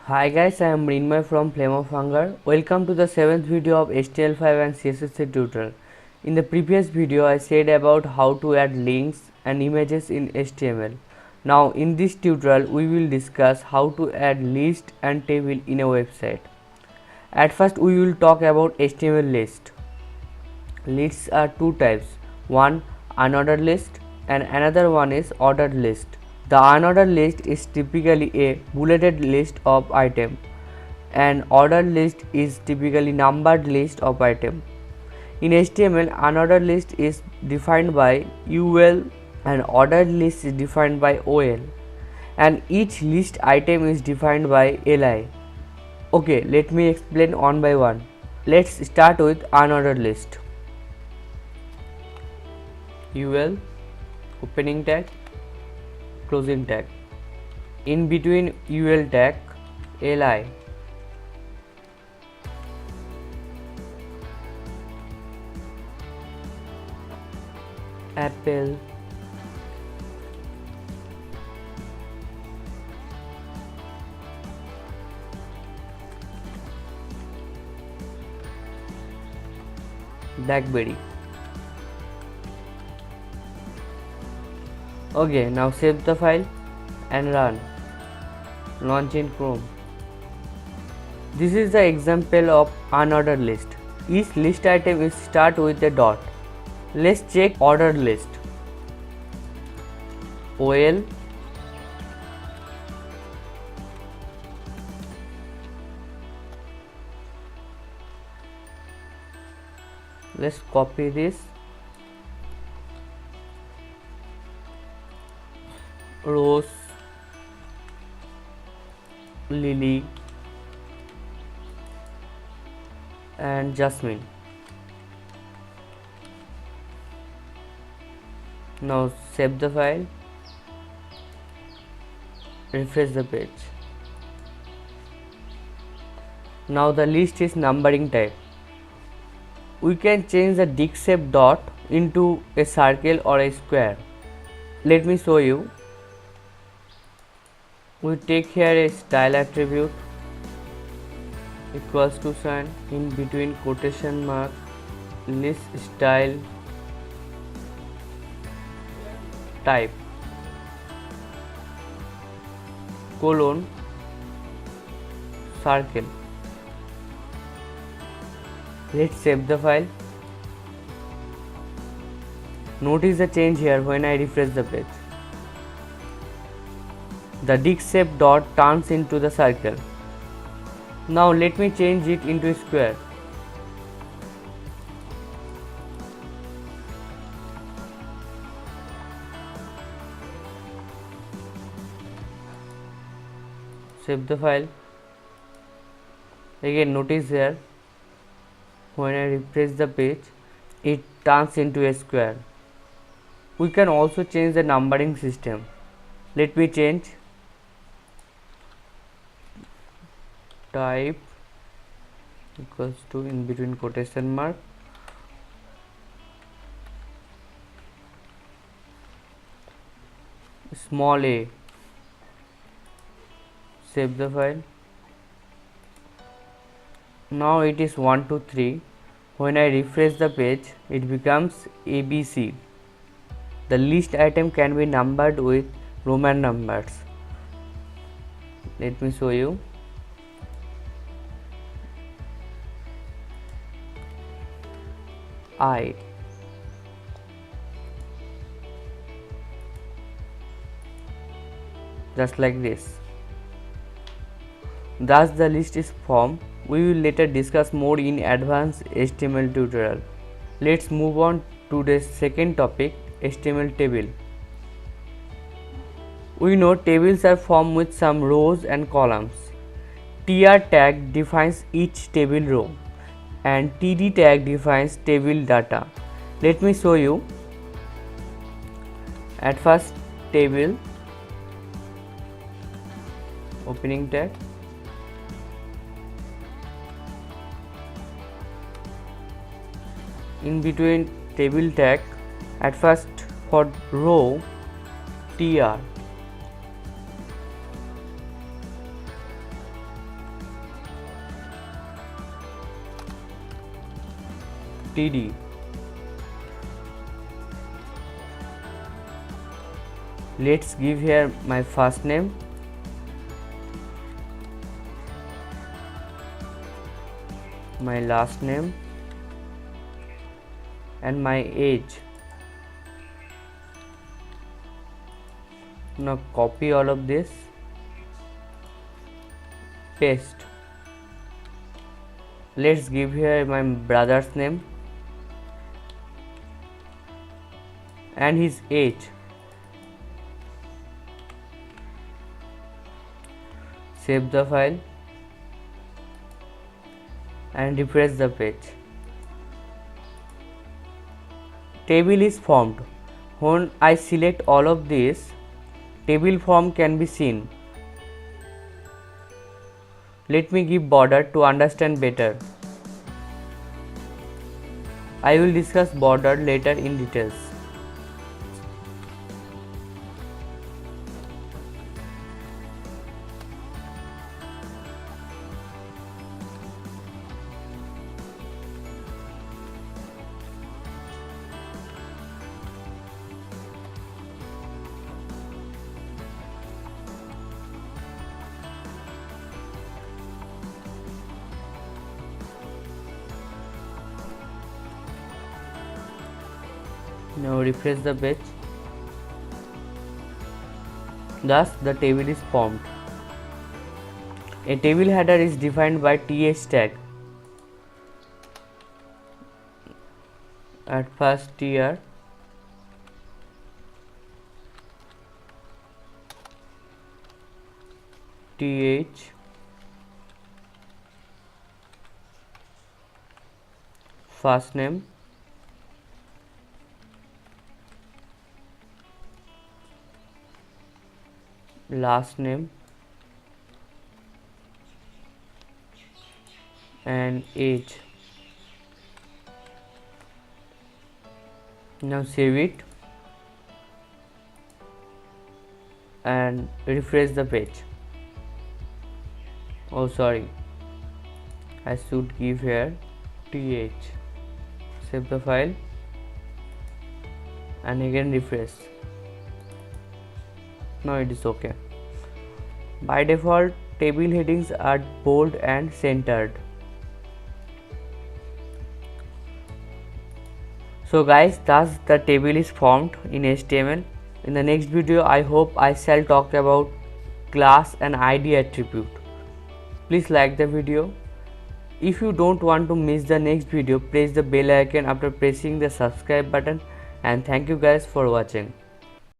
Hi guys, I am Mrinmay from Flame of Hunger. Welcome to the 7th video of HTML5 and CSS3 tutorial. In the previous video, I said about how to add links and images in HTML. Now in this tutorial, we will discuss how to add list and table in a website. At first, we will talk about HTML list. Lists are two types, one unordered list and another one is ordered list. The unordered list is typically a bulleted list of items. An ordered list is typically numbered list of items. In HTML, unordered list is defined by UL and ordered list is defined by OL, and each list item is defined by LI. Okay, let me explain one by one. Let's start with unordered list. UL, opening tag, closing tag. In between UL tag, LI. Apple, BlackBerry. Okay, now save the file and run. Launch in Chrome. This is the example of unordered list. Each list item is start with a dot. Let's check ordered list. OL, let's copy this. Rose, Lily and Jasmine. Now save the file, refresh the page. Now the list is numbering type. We can change the dict shape dot into a circle or a square. Let me show you. We take here a style attribute equals to sign, in between quotation mark, list style type, colon, circle. Let's save the file. Notice the change here when I refresh the page. The dict shape dot turns into the circle. Now let me change it into a square. Save the file. Again notice here when I refresh the page it turns into a square. We can also change the numbering system. Let me change type equals to, in between quotation mark, small a. Save the file. Now it is 1 2 3. When I refresh the page it becomes ABC. The list item can be numbered with Roman numbers. Let me show you. I. Just like this. Thus the list is formed. We will later discuss more in advanced HTML tutorial. Let's move on to the second topic, HTML table. We know tables are formed with some rows and columns. TR tag defines each table row and TD tag defines table data. Let me show you. At first, table, opening tag, in between table tag, at first for row TR, td. Let's give here my first name, my last name, and my age. Now copy all of this, paste. Let's give here my brother's name and his age. Save the file and refresh the page. Table is formed. When I select all of this, table form can be seen. Let me give border to understand better. I will discuss border later in details. Now refresh the page. Thus the table is formed. A table header is defined by th tag. At first tr, th, first name, last name, and age. Now save it and refresh the page. Oh sorry, I should give here th. Save the file and again refresh. Now it is okay. By default, table headings are bold and centered. So guys, thus the table is formed in HTML. In the next video, I hope I shall talk about class and ID attribute. Please like the video. If you don't want to miss the next video, press the bell icon after pressing the subscribe button, and thank you guys for watching.